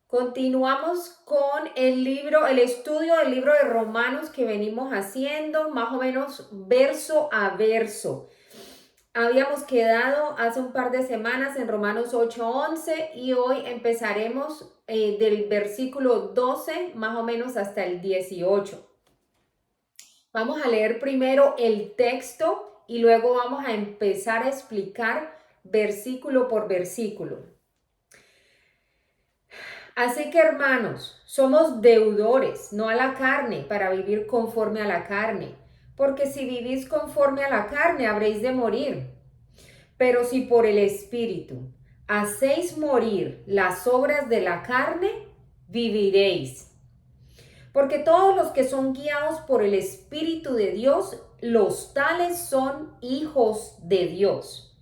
Continuamos con el estudio del libro de Romanos que venimos haciendo más o menos verso a verso. Habíamos quedado hace un par de semanas en Romanos 8:11 y hoy empezaremos del versículo 12 más o menos hasta el 18. Vamos a leer primero el texto y luego vamos a empezar a explicar versículo por versículo. Así que hermanos, somos deudores, no a la carne, para vivir conforme a la carne. Porque si vivís conforme a la carne, habréis de morir. Pero si por el Espíritu hacéis morir las obras de la carne, viviréis. Porque todos los que son guiados por el Espíritu de Dios, los tales son hijos de Dios.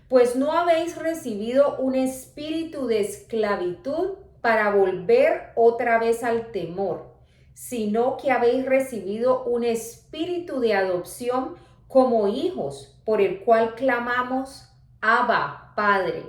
Pues no habéis recibido un espíritu de esclavitud para volver otra vez al temor, sino que habéis recibido un espíritu de adopción como hijos, por el cual clamamos, Abba, Padre.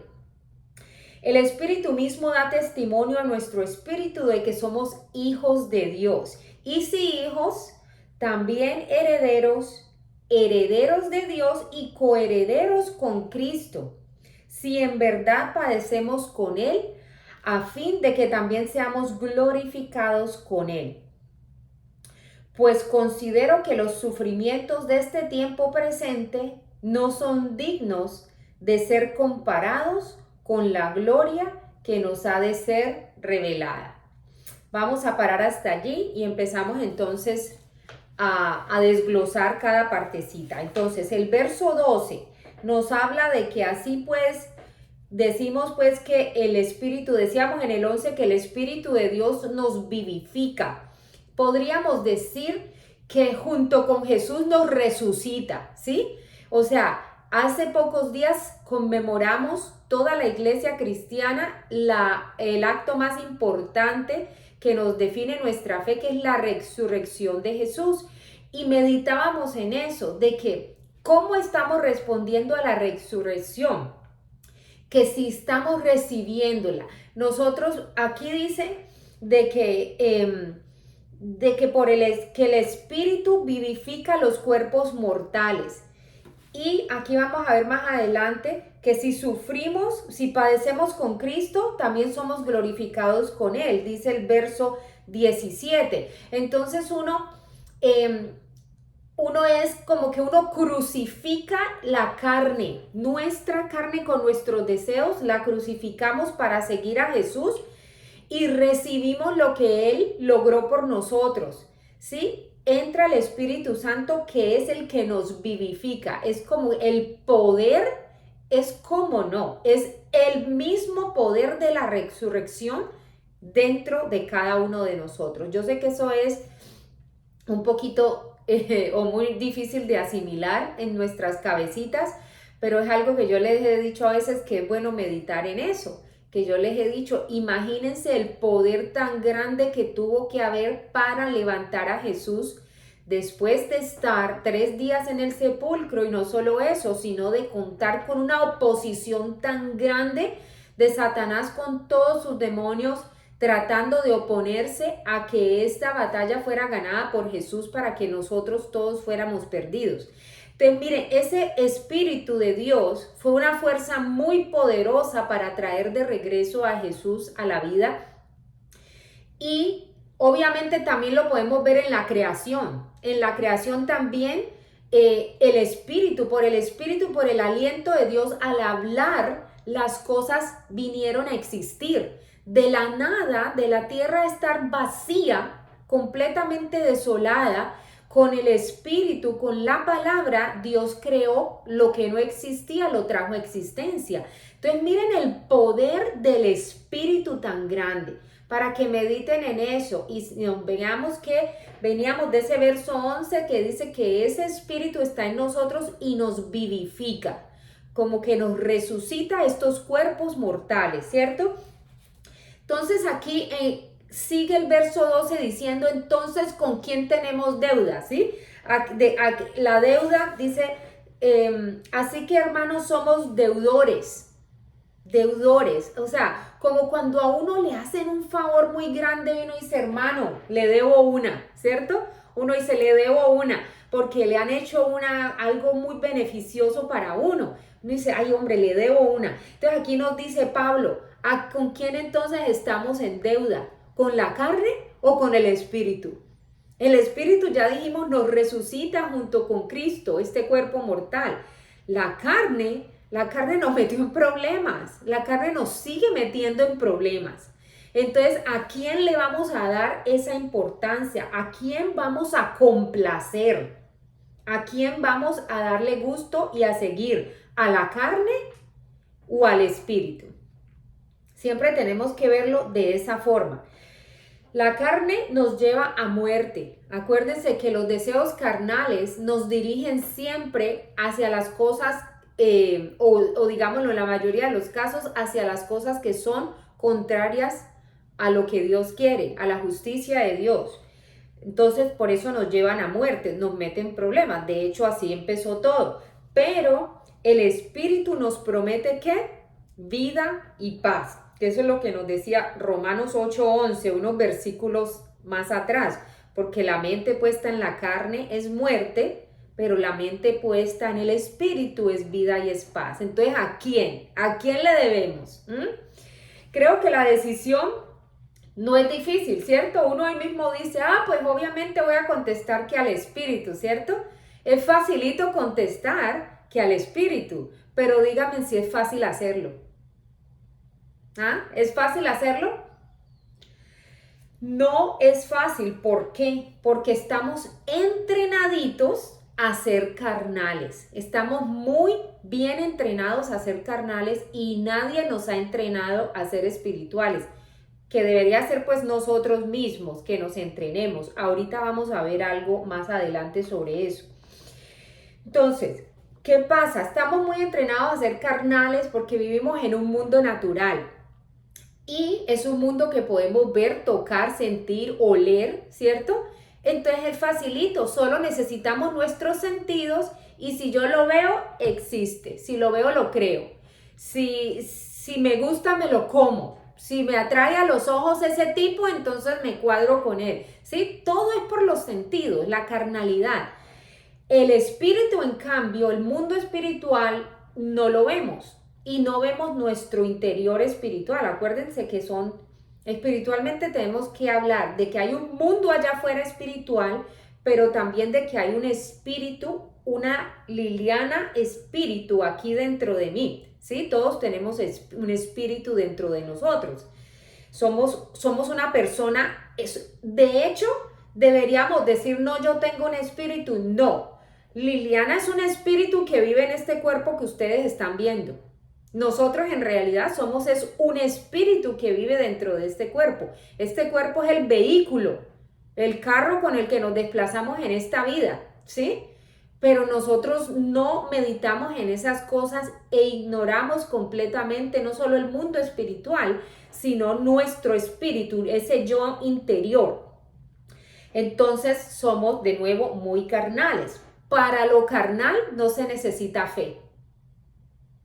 El Espíritu mismo da testimonio a nuestro espíritu de que somos hijos de Dios. Y si hijos, también herederos, herederos de Dios y coherederos con Cristo, si en verdad padecemos con Él, a fin de que también seamos glorificados con Él. Pues considero que los sufrimientos de este tiempo presente no son dignos de ser comparados con la gloria que nos ha de ser revelada. Vamos a parar hasta allí y empezamos entonces a desglosar cada partecita. Entonces, el verso 12 nos habla de que así pues decimos pues que el Espíritu, decíamos en el 11 que el Espíritu de Dios nos vivifica. Podríamos decir que junto con Jesús nos resucita, ¿sí? O sea, hace pocos días conmemoramos toda la iglesia cristiana el acto más importante que nos define nuestra fe, que es la resurrección de Jesús. Y meditábamos en eso, de que cómo estamos respondiendo a la resurrección, que si estamos recibiéndola. Nosotros, aquí dice de que que el Espíritu vivifica los cuerpos mortales. Y aquí vamos a ver más adelante que si sufrimos, si padecemos con Cristo, también somos glorificados con Él, dice el verso 17. Entonces uno es como que uno crucifica la carne, nuestra carne con nuestros deseos, la crucificamos para seguir a Jesús y recibimos lo que Él logró por nosotros, ¿sí? Entra el Espíritu Santo, que es el que nos vivifica. Es como el poder, es como no, es el mismo poder de la resurrección dentro de cada uno de nosotros. Yo sé que eso es un poquito o muy difícil de asimilar en nuestras cabecitas, pero es algo que yo les he dicho a veces que es bueno meditar en eso, que yo les he dicho, imagínense el poder tan grande que tuvo que haber para levantar a Jesús después de estar 3 días en el sepulcro, y no solo eso, sino de contar con una oposición tan grande de Satanás con todos sus demonios, tratando de oponerse a que esta batalla fuera ganada por Jesús para que nosotros todos fuéramos perdidos. Entonces, miren, ese Espíritu de Dios fue una fuerza muy poderosa para traer de regreso a Jesús a la vida. Y obviamente también lo podemos ver en la creación. En la creación también el Espíritu, por el aliento de Dios, al hablar, las cosas vinieron a existir. De la nada, de la tierra estar vacía, completamente desolada, con el Espíritu, con la palabra, Dios creó lo que no existía, lo trajo a existencia. Entonces miren el poder del Espíritu tan grande, para que mediten en eso y veamos que veníamos de ese verso 11 que dice que ese Espíritu está en nosotros y nos vivifica, como que nos resucita estos cuerpos mortales, ¿cierto? Entonces aquí sigue el verso 12 diciendo, entonces, ¿con quién tenemos deuda? ¿Sí? La deuda dice, así que hermanos somos deudores. deudores, o sea, como cuando a uno le hacen un favor muy grande y uno dice, hermano, le debo una, ¿cierto? Uno dice, le debo una, porque le han hecho algo muy beneficioso para uno. Uno dice, ay hombre, le debo una. Entonces aquí nos dice Pablo, ¿con quién entonces estamos en deuda? ¿Con la carne o con el espíritu? El espíritu, ya dijimos, nos resucita junto con Cristo, este cuerpo mortal. La carne nos metió en problemas, la carne nos sigue metiendo en problemas. Entonces, ¿a quién le vamos a dar esa importancia? ¿A quién vamos a complacer? ¿A quién vamos a darle gusto y a seguir? ¿A la carne o al espíritu? Siempre tenemos que verlo de esa forma. La carne nos lleva a muerte. Acuérdense que los deseos carnales nos dirigen siempre hacia las cosas, o digámoslo en la mayoría de los casos, hacia las cosas que son contrarias a lo que Dios quiere, a la justicia de Dios. Entonces, por eso nos llevan a muerte, nos meten problemas. De hecho, así empezó todo. Pero el Espíritu nos promete ¿qué? Vida y paz. Que eso es lo que nos decía Romanos 8:11, unos versículos más atrás. Porque la mente puesta en la carne es muerte, pero la mente puesta en el Espíritu es vida y es paz. Entonces, ¿a quién? ¿A quién le debemos? Creo que la decisión no es difícil, ¿cierto? Uno ahí mismo dice, pues obviamente voy a contestar que al Espíritu, ¿cierto? Es facilito contestar que al Espíritu, pero dígame si es fácil hacerlo. ¿Es fácil hacerlo? No es fácil. ¿Por qué? Porque estamos entrenaditos a ser carnales. Estamos muy bien entrenados a ser carnales y nadie nos ha entrenado a ser espirituales, que debería ser pues nosotros mismos que nos entrenemos. Ahorita vamos a ver algo más adelante sobre eso. Entonces, ¿qué pasa? Estamos muy entrenados a ser carnales porque vivimos en un mundo natural. Y es un mundo que podemos ver, tocar, sentir, oler, ¿cierto? Entonces es facilito, solo necesitamos nuestros sentidos y si yo lo veo, existe. Si lo veo, lo creo. Si me gusta, me lo como. Si me atrae a los ojos ese tipo, entonces me cuadro con él. ¿Sí? Todo es por los sentidos, la carnalidad. El espíritu, en cambio, el mundo espiritual, no lo vemos. Y no vemos nuestro interior espiritual. Acuérdense que espiritualmente tenemos que hablar de que hay un mundo allá afuera espiritual, pero también de que hay un espíritu, una Liliana espíritu aquí dentro de mí, ¿sí? Todos tenemos un espíritu dentro de nosotros. Somos una persona, de hecho, deberíamos decir, no, yo tengo un espíritu, no. Liliana es un espíritu que vive en este cuerpo que ustedes están viendo. Nosotros en realidad es un espíritu que vive dentro de este cuerpo. Este cuerpo es el vehículo, el carro con el que nos desplazamos en esta vida, ¿sí? Pero nosotros no meditamos en esas cosas e ignoramos completamente no solo el mundo espiritual, sino nuestro espíritu, ese yo interior. Entonces somos de nuevo muy carnales. Para lo carnal no se necesita fe.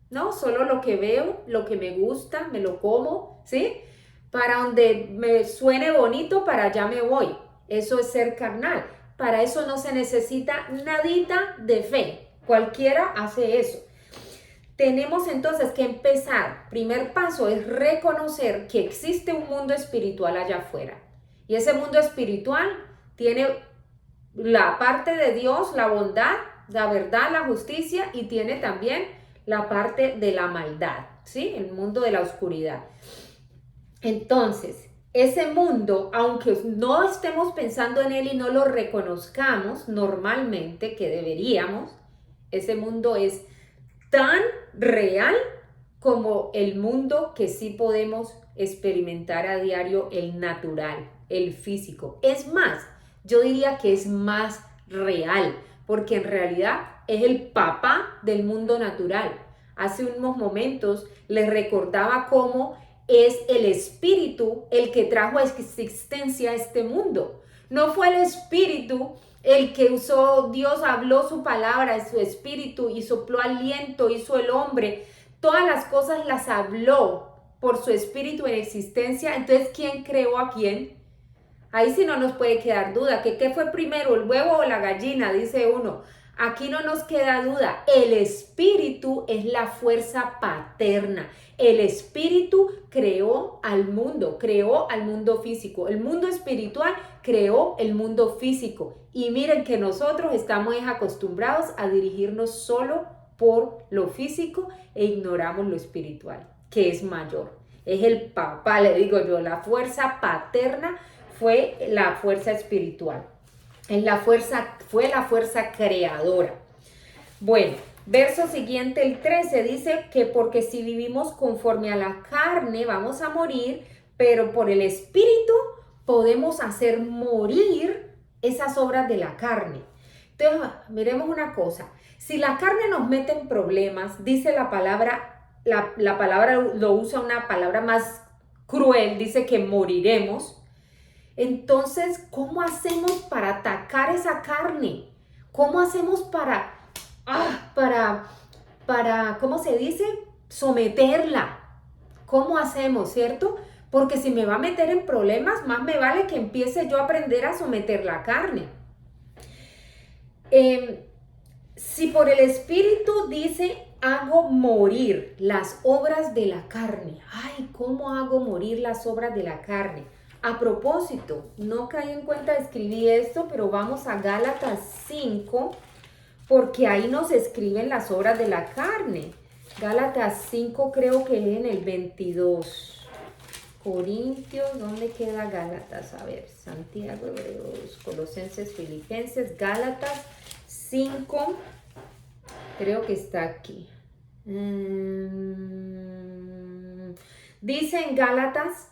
¿No? Solo lo que veo, lo que me gusta, me lo como, ¿sí? Para donde me suene bonito, para allá me voy. Eso es ser carnal. Para eso no se necesita nadita de fe. Cualquiera hace eso. Tenemos entonces que empezar. Primer paso es reconocer que existe un mundo espiritual allá afuera. Y ese mundo espiritual tiene la parte de Dios, la bondad, la verdad, la justicia y tiene también la parte de la maldad, ¿sí? El mundo de la oscuridad. Entonces, ese mundo, aunque no estemos pensando en él y no lo reconozcamos normalmente, que deberíamos, ese mundo es tan real como el mundo que sí podemos experimentar a diario, el natural, el físico. Es más, yo diría que es más real, porque en realidad es el papá del mundo natural. Hace unos momentos les recordaba cómo es el espíritu el que trajo a existencia a este mundo. No fue el espíritu el que usó, Dios habló su palabra, su espíritu y sopló aliento, hizo el hombre, todas las cosas las habló por su espíritu en existencia. Entonces, ¿quién creó a quién? Ahí sí no nos puede quedar duda, que qué fue primero, el huevo o la gallina, dice uno. Aquí no nos queda duda, el espíritu es la fuerza paterna. El espíritu creó al mundo físico. El mundo espiritual creó el mundo físico. Y miren que nosotros estamos acostumbrados a dirigirnos solo por lo físico e ignoramos lo espiritual, que es mayor. Es el papá, le digo yo, la fuerza paterna fue la fuerza espiritual. Fue la fuerza creadora. Bueno, verso siguiente, el 13, dice que porque si vivimos conforme a la carne vamos a morir, pero por el espíritu podemos hacer morir esas obras de la carne. Entonces, miremos una cosa. Si la carne nos mete en problemas, dice la palabra, la palabra lo usa una palabra más cruel, dice que moriremos. Entonces, ¿cómo hacemos para atacar esa carne? ¿Cómo hacemos ¿cómo se dice? Someterla. ¿Cómo hacemos, cierto? Porque si me va a meter en problemas, más me vale que empiece yo a aprender a someter la carne. Si por el espíritu dice, hago morir las obras de la carne. Ay, ¿cómo hago morir las obras de la carne? A propósito, no caí en cuenta de escribir esto, pero vamos a Gálatas 5, porque ahí nos escriben las obras de la carne. Gálatas 5 creo que es en el 22. Corintios, ¿dónde queda Gálatas? A ver, Santiago, Hebreos, Colosenses, Filipenses, Gálatas 5, creo que está aquí. Dice en Gálatas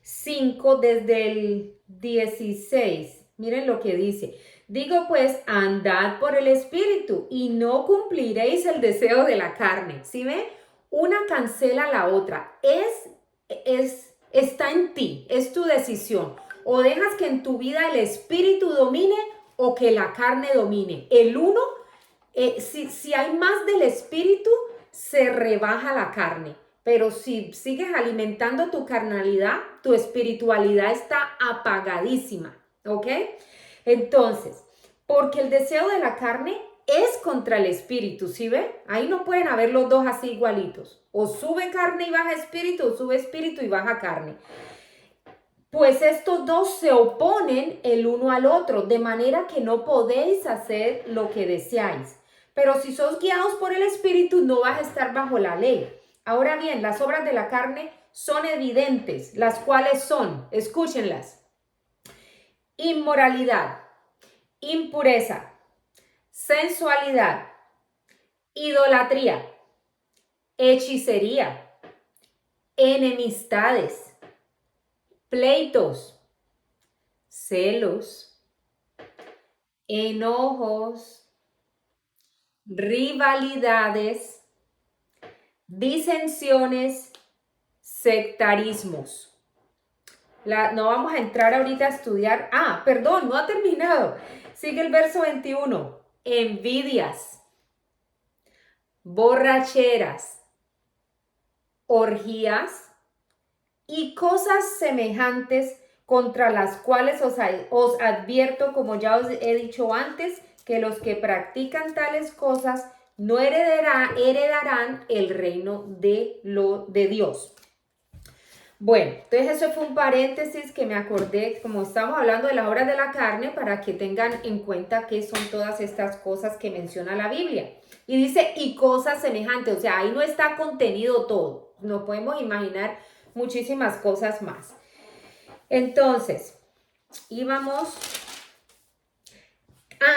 5 desde el 16. Miren lo que dice. Digo pues, andad por el espíritu y no cumpliréis el deseo de la carne. ¿Sí ven? Una cancela la otra. Está en ti, es tu decisión. O dejas que en tu vida el espíritu domine o que la carne domine. El uno, si hay más del espíritu, se rebaja la carne. Pero si sigues alimentando tu carnalidad, tu espiritualidad está apagadísima, ¿ok? Entonces, porque el deseo de la carne es contra el espíritu, ¿sí ve? Ahí no pueden haber los dos así igualitos. O sube carne y baja espíritu, o sube espíritu y baja carne. Pues estos dos se oponen el uno al otro, de manera que no podéis hacer lo que deseáis. Pero si sos guiados por el espíritu, no vas a estar bajo la ley. Ahora bien, las obras de la carne son evidentes, las cuales son, escúchenlas: inmoralidad, impureza, sensualidad, idolatría, hechicería, enemistades, pleitos, celos, enojos, rivalidades, disensiones, sectarismos. No vamos a entrar ahorita a estudiar. Perdón, no ha terminado. Sigue el verso 21. Envidias, borracheras, orgías y cosas semejantes, contra las cuales os advierto, como ya os he dicho antes, que los que practican tales cosas no heredarán el reino de Dios. Bueno, entonces eso fue un paréntesis que me acordé, como estamos hablando de las obras de la carne, para que tengan en cuenta qué son todas estas cosas que menciona la Biblia. Y dice, y cosas semejantes, o sea, ahí no está contenido todo. Nos podemos imaginar muchísimas cosas más. Entonces, íbamos...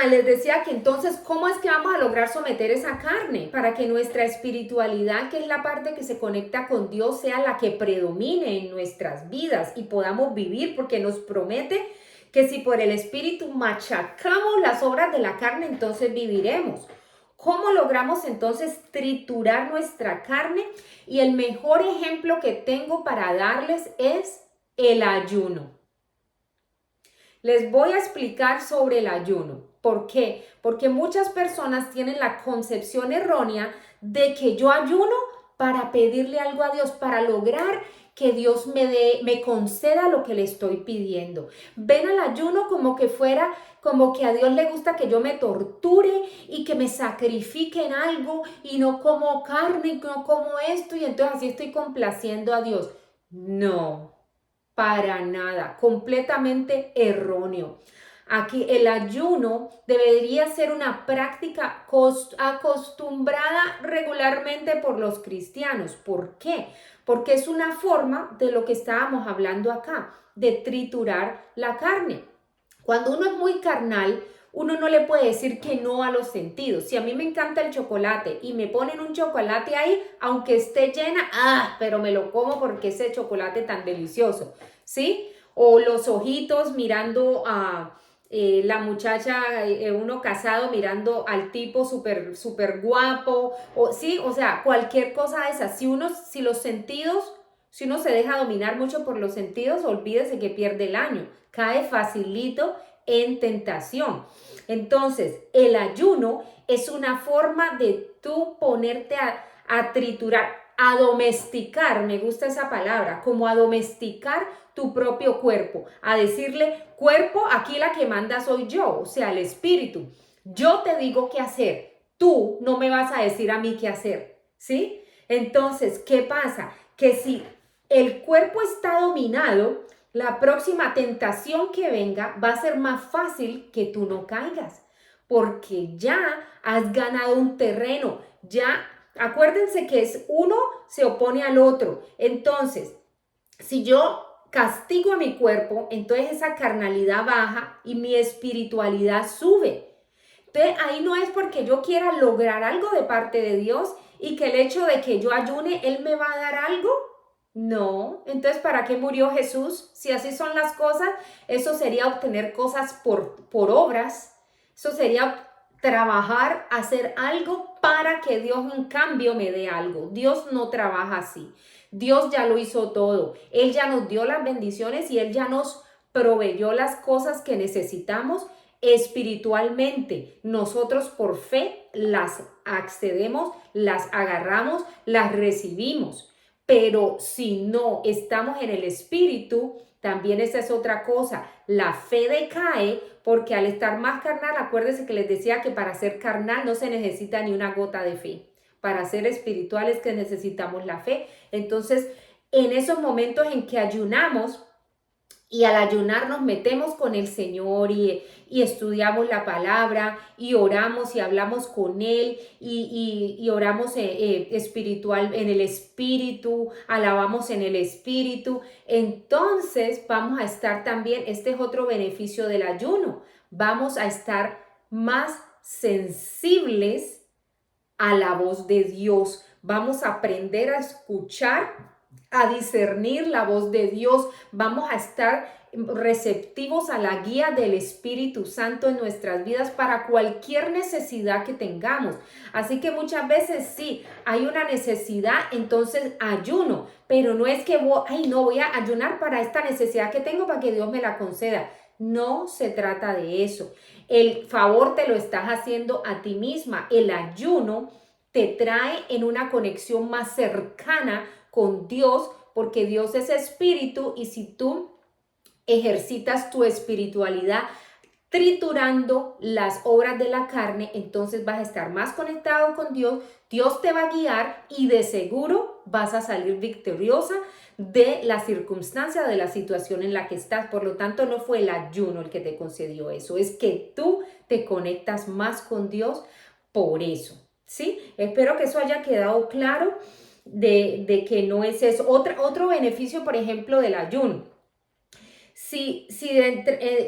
les decía que entonces, ¿cómo es que vamos a lograr someter esa carne? Para que nuestra espiritualidad, que es la parte que se conecta con Dios, sea la que predomine en nuestras vidas y podamos vivir, porque nos promete que si por el Espíritu machacamos las obras de la carne, entonces viviremos. ¿Cómo logramos entonces triturar nuestra carne? Y el mejor ejemplo que tengo para darles es el ayuno. Les voy a explicar sobre el ayuno. ¿Por qué? Porque muchas personas tienen la concepción errónea de que yo ayuno para pedirle algo a Dios, para lograr que Dios me conceda lo que le estoy pidiendo. Ven al ayuno como que fuera, como que a Dios le gusta que yo me torture y que me sacrifique en algo y no como carne y no como esto y entonces así estoy complaciendo a Dios. No, para nada, completamente erróneo. Aquí el ayuno debería ser una práctica acostumbrada regularmente por los cristianos. ¿Por qué? Porque es una forma de lo que estábamos hablando acá, de triturar la carne. Cuando uno es muy carnal, uno no le puede decir que no a los sentidos. Si a mí me encanta el chocolate y me ponen un chocolate ahí, aunque esté llena, pero me lo como porque ese chocolate tan delicioso, ¿sí? O los ojitos mirando a la muchacha, uno casado mirando al tipo súper súper guapo, o sí, o sea, cualquier cosa de esas. Si los sentidos, si uno se deja dominar mucho por los sentidos, olvídese que pierde el año, cae facilito en tentación. Entonces, el ayuno es una forma de tú ponerte a triturar, a domesticar, me gusta esa palabra, como a domesticar tu propio cuerpo, a decirle, cuerpo, aquí la que manda soy yo, o sea, el espíritu. Yo te digo qué hacer, tú no me vas a decir a mí qué hacer, ¿sí? Entonces, ¿qué pasa? Que si el cuerpo está dominado, la próxima tentación que venga va a ser más fácil que tú no caigas, porque ya has ganado un terreno, ya, acuérdense que es uno se opone al otro. Entonces, si yo castigo a mi cuerpo, entonces esa carnalidad baja y mi espiritualidad sube. Entonces ahí no es porque yo quiera lograr algo de parte de Dios y que el hecho de que yo ayune, Él me va a dar algo. No, entonces ¿para qué murió Jesús? Si así son las cosas, eso sería obtener cosas por obras, eso sería trabajar, hacer algo para que Dios en cambio me dé algo. Dios no trabaja así. Dios ya lo hizo todo. Él ya nos dio las bendiciones y Él ya nos proveyó las cosas que necesitamos espiritualmente. Nosotros por fe las accedemos, las agarramos, las recibimos. Pero si no estamos en el espíritu, también esa es otra cosa. La fe decae porque al estar más carnal, acuérdense que les decía que para ser carnal no se necesita ni una gota de fe. Para ser espirituales que necesitamos la fe. Entonces, en esos momentos en que ayunamos, y al ayunar nos metemos con el Señor y estudiamos la palabra y oramos y hablamos con Él y oramos espiritual en el Espíritu, alabamos en el Espíritu. Entonces vamos a estar también, este es otro beneficio del ayuno, vamos a estar más sensibles a la voz de Dios. Vamos a aprender a escuchar, a discernir la voz de Dios. Vamos a estar receptivos a la guía del Espíritu Santo en nuestras vidas para cualquier necesidad que tengamos. Así que muchas veces sí, hay una necesidad, entonces ayuno, pero no es que no voy a ayunar para esta necesidad que tengo para que Dios me la conceda. No se trata de eso. El favor te lo estás haciendo a ti misma. El ayuno te trae en una conexión más cercana con Dios, porque Dios es espíritu y si tú ejercitas tu espiritualidad triturando las obras de la carne, entonces vas a estar más conectado con Dios, Dios te va a guiar y de seguro vas a salir victoriosa de la circunstancia, de la situación en la que estás. Por lo tanto, no fue el ayuno el que te concedió eso, es que tú te conectas más con Dios por eso, ¿sí? Espero que eso haya quedado claro de que no es eso. Otro beneficio, por ejemplo, del ayuno. Si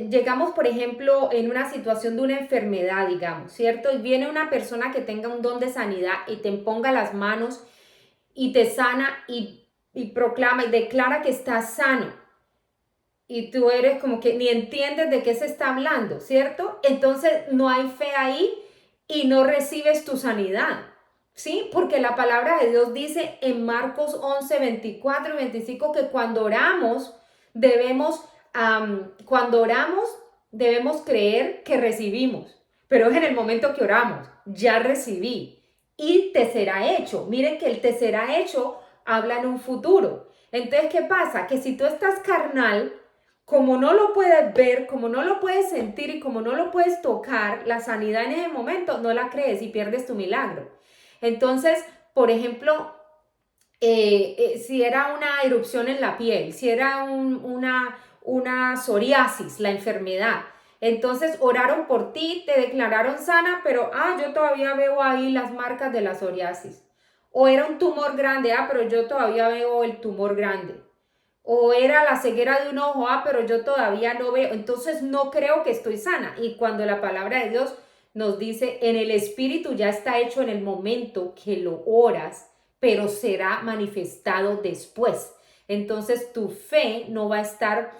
llegamos, por ejemplo, en una situación de una enfermedad, digamos, ¿cierto? Y viene una persona que tenga un don de sanidad y te imponga las manos y te sana y proclama y declara que estás sano. Y tú eres como que ni entiendes de qué se está hablando, ¿cierto? Entonces no hay fe ahí y no recibes tu sanidad, ¿sí? Porque la palabra de Dios dice en Marcos 11, 24 y 25 que cuando oramos debemos debemos creer que recibimos, pero es en el momento que oramos, ya recibí. y te será hecho. Miren que el te será hecho habla en un futuro. Entonces, ¿qué pasa? Que si tú estás carnal, como no lo puedes ver, como no lo puedes sentir y como no lo puedes tocar, la sanidad en ese momento no la crees y pierdes tu milagro. Entonces, por ejemplo, si era una erupción en la piel, si era una psoriasis, la enfermedad. Entonces oraron por ti, te declararon sana, pero yo todavía veo ahí las marcas de la psoriasis. O era un tumor grande, pero yo todavía veo el tumor grande. O era la ceguera de un ojo, pero yo todavía no veo. Entonces no creo que estoy sana. Y cuando la palabra de Dios nos dice, en el espíritu ya está hecho en el momento que lo oras, pero será manifestado después. Entonces tu fe no va a estar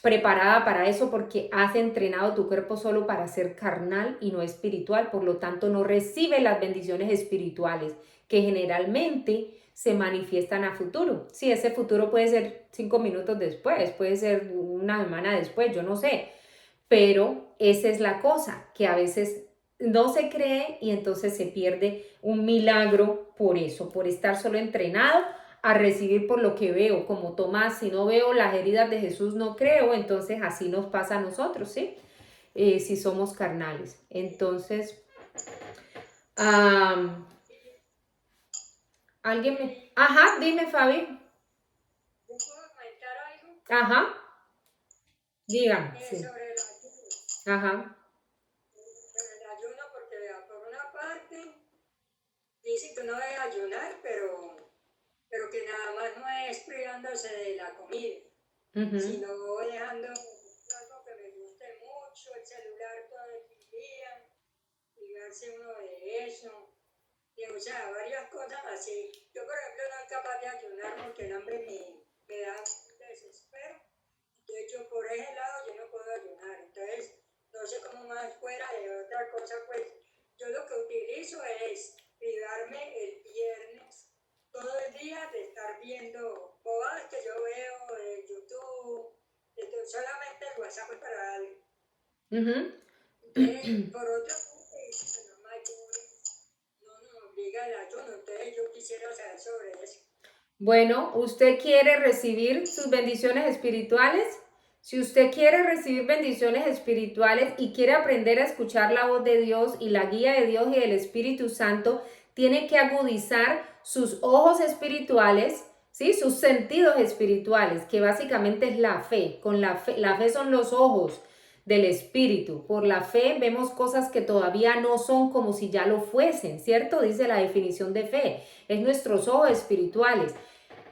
preparada para eso porque has entrenado tu cuerpo solo para ser carnal y no espiritual, por lo tanto no recibe las bendiciones espirituales que generalmente se manifiestan a futuro. Sí, ese futuro puede ser 5 minutos después, puede ser una semana después, yo no sé, pero esa es la cosa, que a veces no se cree y entonces se pierde un milagro por eso, por estar solo entrenado a recibir por lo que veo, como Tomás, si no veo las heridas de Jesús no creo, entonces así nos pasa a nosotros, ¿sí? Si somos carnales. Entonces, alguien me... Ajá, dime Fabi. ¿Yo puedo comentar algo? Ajá, dígame, sí. Sobre el ayuno. Ajá. Sobre el ayuno, porque vea, por una parte dice que uno debe ayunar, pero que nada más no es privándose de la comida, Ujú. sino dejando algo que me guste mucho, el celular todo el día, privarse uno de eso. Y, o sea, varias cosas así. Yo, por ejemplo, no soy capaz de ayunar porque el hambre me da un desespero. Entonces, yo por ese lado yo no puedo ayunar. Entonces, no sé cómo más fuera de otra cosa, pues yo lo que utilizo es privarme el viernes todo el día de estar viendo bobadas que yo veo de YouTube, entonces, solamente el WhatsApp es para algo. Ujú. Por otra parte, no me ayude, no nos obliga el ayuno, entonces yo quisiera saber sobre eso. Bueno, ¿usted quiere recibir sus bendiciones espirituales? Si usted quiere recibir bendiciones espirituales y quiere aprender a escuchar la voz de Dios y la guía de Dios y del Espíritu Santo, tiene que agudizar sus ojos espirituales, ¿sí? Sus sentidos espirituales, que básicamente es la fe. Con la fe son los ojos del Espíritu. Por la fe vemos cosas que todavía no son como si ya lo fuesen, ¿cierto? Dice la definición de fe. Es nuestros ojos espirituales.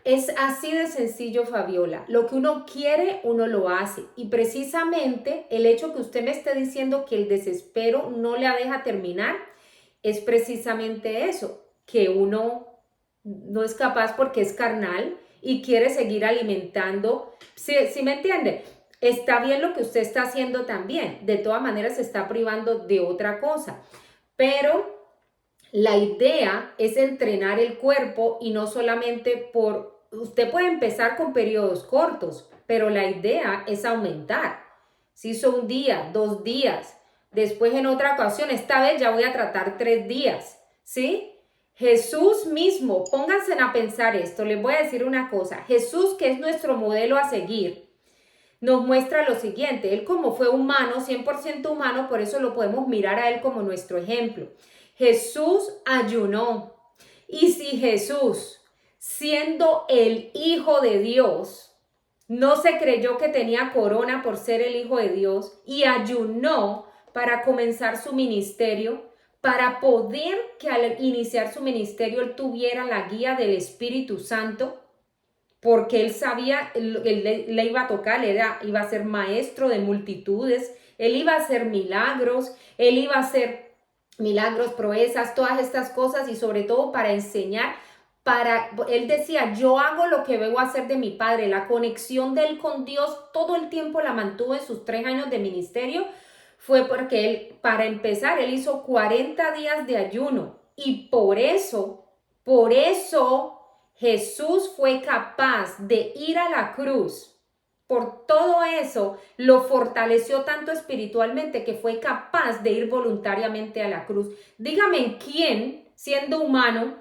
Es así de sencillo, Fabiola. Lo que uno quiere, uno lo hace. Y precisamente el hecho que usted me esté diciendo que el desespero no le deja terminar, es precisamente eso, que uno no es capaz porque es carnal y quiere seguir alimentando. ¿Sí me entiende? Está bien lo que usted está haciendo también. De todas maneras, se está privando de otra cosa. Pero la idea es entrenar el cuerpo y no solamente usted puede empezar con periodos cortos, pero la idea es aumentar. Si hizo un día, 2 días, después en otra ocasión, esta vez ya voy a tratar 3 días, ¿sí? Jesús mismo, pónganse a pensar esto, les voy a decir una cosa, Jesús, que es nuestro modelo a seguir, nos muestra lo siguiente, él como fue humano, 100% humano, por eso lo podemos mirar a él como nuestro ejemplo. Jesús ayunó. Y si Jesús, siendo el Hijo de Dios, no se creyó que tenía corona por ser el Hijo de Dios y ayunó para comenzar su ministerio, para poder que al iniciar su ministerio él tuviera la guía del Espíritu Santo, porque él sabía, él le iba a tocar, iba a ser maestro de multitudes, él iba a hacer milagros, él iba a hacer milagros, proezas, todas estas cosas y sobre todo para enseñar, él decía, yo hago lo que veo hacer de mi padre, la conexión de él con Dios todo el tiempo la mantuvo en sus 3 años de ministerio, fue porque él, para empezar, él hizo 40 días de ayuno y por eso Jesús fue capaz de ir a la cruz. Por todo eso lo fortaleció tanto espiritualmente que fue capaz de ir voluntariamente a la cruz. Dígame en quién siendo humano,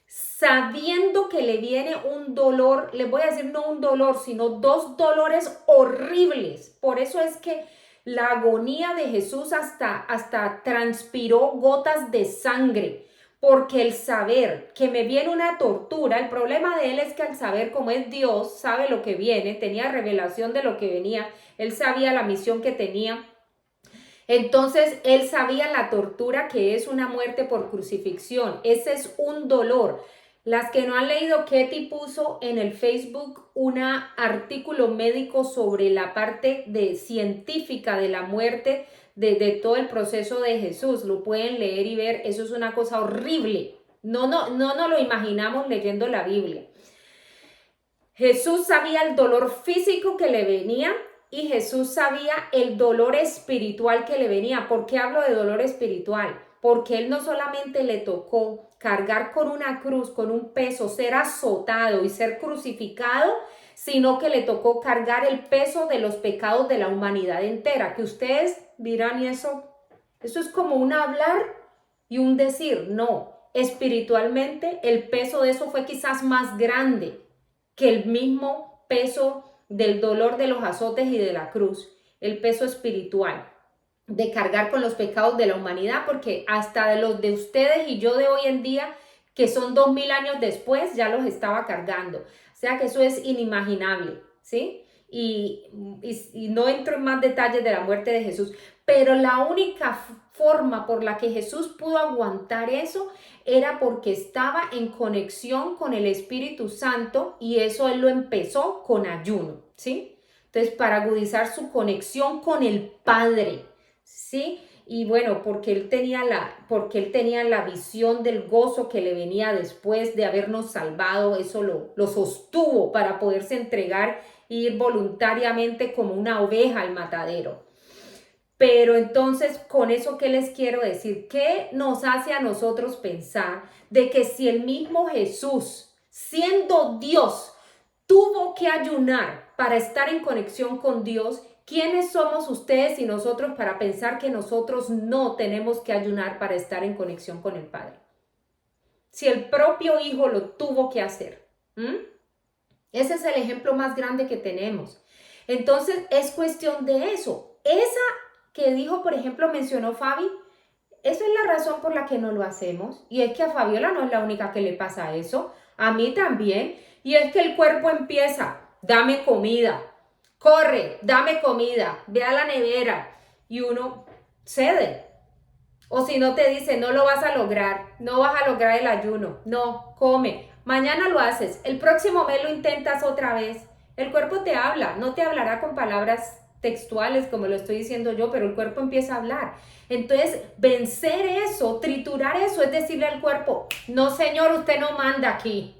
sabiendo que le viene un dolor, les voy a decir no un dolor, sino dos dolores horribles. Por eso es que la agonía de Jesús hasta transpiró gotas de sangre, porque el saber que me viene una tortura, el problema de él es que al saber como es Dios, sabe lo que viene, tenía revelación de lo que venía, él sabía la misión que tenía. Entonces, él sabía la tortura que es una muerte por crucifixión. Ese es un dolor. Las que no han leído, Ketty puso en el Facebook un artículo médico sobre la parte científica de la muerte, de todo el proceso de Jesús. Lo pueden leer y ver. Eso es una cosa horrible. No lo imaginamos leyendo la Biblia. Jesús sabía el dolor físico que le venía y Jesús sabía el dolor espiritual que le venía. ¿Por qué hablo de dolor espiritual? Porque él no solamente le tocó cargar con una cruz, con un peso, ser azotado y ser crucificado, sino que le tocó cargar el peso de los pecados de la humanidad entera. Que ustedes dirán, ¿y eso es como un hablar y un decir? No, espiritualmente el peso de eso fue quizás más grande que el mismo peso del dolor de los azotes y de la cruz, el peso espiritual de cargar con los pecados de la humanidad, porque hasta de los de ustedes y yo de hoy en día, que son 2000 años después, ya los estaba cargando. O sea que eso es inimaginable, ¿sí? Y no entro en más detalles de la muerte de Jesús, pero la única forma por la que Jesús pudo aguantar eso era porque estaba en conexión con el Espíritu Santo y eso él lo empezó con ayuno, ¿sí? Entonces, para agudizar su conexión con el Padre, ¿sí? Y bueno, porque él tenía la visión del gozo que le venía después de habernos salvado, eso lo sostuvo para poderse entregar e ir voluntariamente como una oveja al matadero. Pero entonces, con eso, ¿qué les quiero decir? ¿Qué nos hace a nosotros pensar de que si el mismo Jesús, siendo Dios, tuvo que ayunar para estar en conexión con Dios, ¿quiénes somos ustedes y nosotros para pensar que nosotros no tenemos que ayunar para estar en conexión con el Padre? Si el propio Hijo lo tuvo que hacer. Ese es el ejemplo más grande que tenemos. Entonces, es cuestión de eso. Esa que dijo, por ejemplo, mencionó Fabi, esa es la razón por la que no lo hacemos. Y es que a Fabiola no es la única que le pasa eso. A mí también. Y es que el cuerpo empieza, dame comida, corre, dame comida, ve a la nevera. Y uno cede. O si no te dice, no lo vas a lograr, no vas a lograr el ayuno. No, come. Mañana lo haces. El próximo mes lo intentas otra vez. El cuerpo te habla, no te hablará con palabras textuales como lo estoy diciendo yo, pero el cuerpo empieza a hablar. Entonces, vencer eso, triturar eso, es decirle al cuerpo, no señor, usted no manda aquí.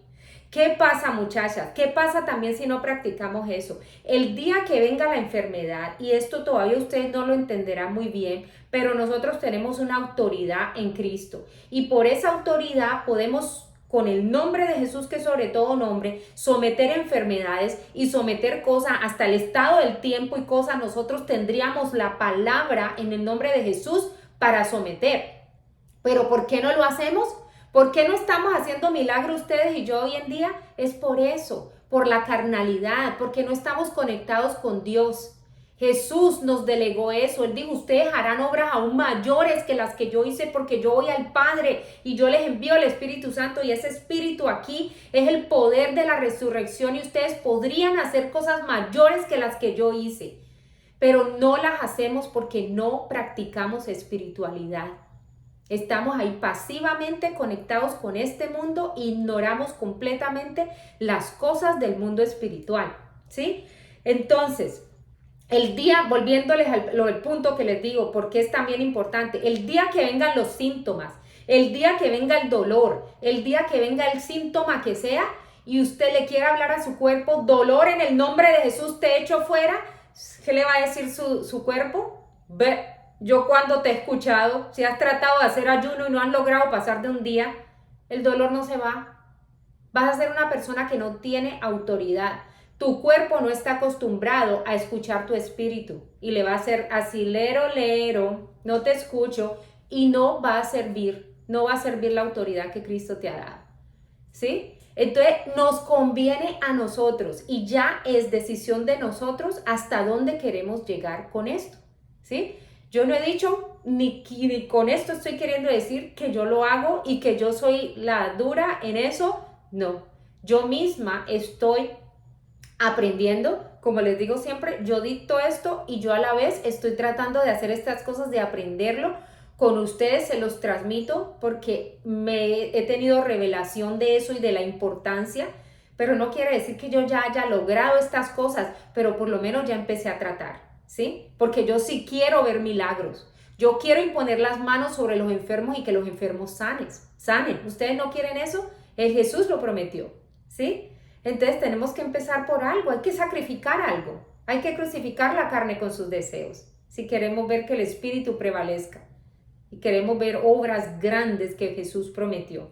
¿Qué pasa, muchachas? ¿Qué pasa también si no practicamos eso? El día que venga la enfermedad, y esto todavía ustedes no lo entenderán muy bien, pero nosotros tenemos una autoridad en Cristo y por esa autoridad podemos, con el nombre de Jesús, que sobre todo nombre, someter enfermedades y someter cosas hasta el estado del tiempo y cosas. Nosotros tendríamos la palabra en el nombre de Jesús para someter. Pero ¿por qué no lo hacemos? ¿Por qué no estamos haciendo milagros ustedes y yo hoy en día? Es por eso, por la carnalidad, porque no estamos conectados con Dios. Jesús nos delegó eso. Él dijo, ustedes harán obras aún mayores que las que yo hice porque yo voy al Padre y yo les envío el Espíritu Santo y ese Espíritu aquí es el poder de la resurrección y ustedes podrían hacer cosas mayores que las que yo hice. Pero no las hacemos porque no practicamos espiritualidad. Estamos ahí pasivamente conectados con este mundo, ignoramos completamente las cosas del mundo espiritual, ¿sí? Entonces, el día, volviéndoles al punto que les digo, porque es también importante, el día que vengan los síntomas, el día que venga el dolor, el día que venga el síntoma que sea, y usted le quiera hablar a su cuerpo, dolor en el nombre de Jesús, te echo fuera, ¿qué le va a decir su cuerpo? Ve. Yo cuando te he escuchado, si has tratado de hacer ayuno y no has logrado pasar de un día, el dolor no se va. Vas a ser una persona que no tiene autoridad. Tu cuerpo no está acostumbrado a escuchar tu espíritu y le va a hacer así, lero, no te escucho y no va a servir. no va a servir la autoridad que Cristo te ha dado. ¿Sí? Entonces nos conviene a nosotros y ya es decisión de nosotros hasta dónde queremos llegar con esto. ¿Sí? Yo no he dicho ni con esto estoy queriendo decir que yo lo hago y que yo soy la dura en eso. No, yo misma estoy aprendiendo, como les digo siempre, yo dicto esto y yo a la vez estoy tratando de hacer estas cosas, de aprenderlo con ustedes, se los transmito porque he tenido revelación de eso y de la importancia, pero no quiere decir que yo ya haya logrado estas cosas, pero por lo menos ya empecé a tratar, ¿sí? Porque yo sí quiero ver milagros, yo quiero imponer las manos sobre los enfermos y que los enfermos sanen. ¿Ustedes no quieren eso? El Jesús lo prometió, ¿sí? Entonces tenemos que empezar por algo, hay que sacrificar algo, hay que crucificar la carne con sus deseos, si queremos ver que el Espíritu prevalezca y queremos ver obras grandes que Jesús prometió.